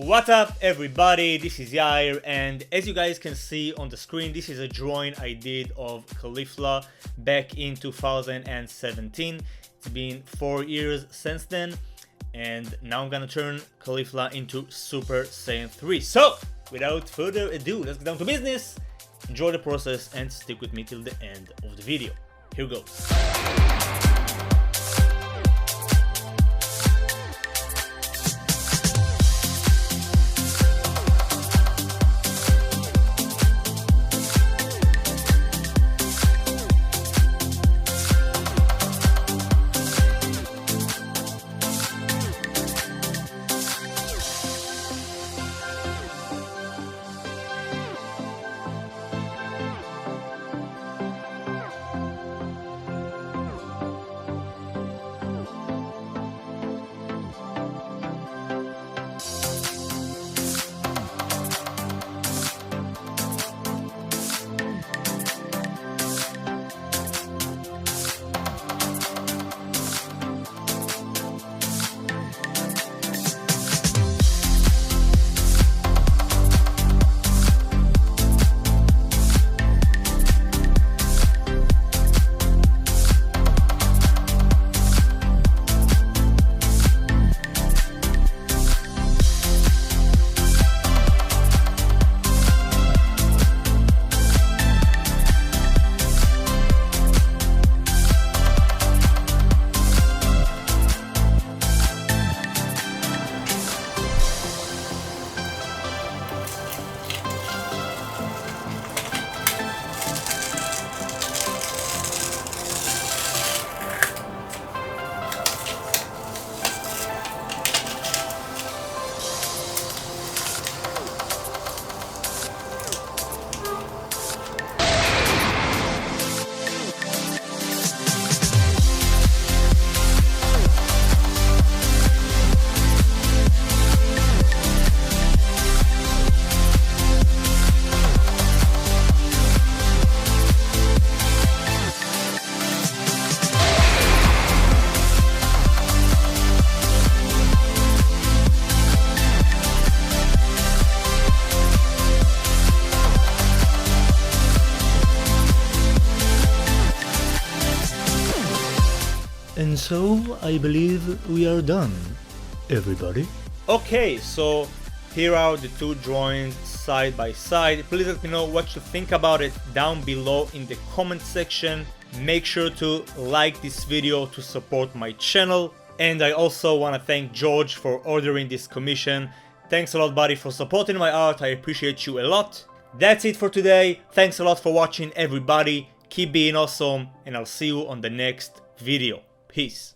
What's up everybody, this is Yair, and as you guys can see on the screen, this is a drawing I did of Caulifla back in 2017. It's been 4 years since then, and now I'm gonna turn Caulifla into Super Saiyan 3. So, without further ado, let's get down to business. Enjoy the process and stick with me till the end of the video. Here goes. And so, I believe we are done, everybody. Okay, so here are the two drawings side by side. Please let me know what you think about it down below in the comment section. Make sure to like this video to support my channel. And I also want to thank George for ordering this commission. Thanks a lot, buddy, for supporting my art. I appreciate you a lot. That's it for today. Thanks a lot for watching, everybody. Keep being awesome, and I'll see you on the next video. Peace.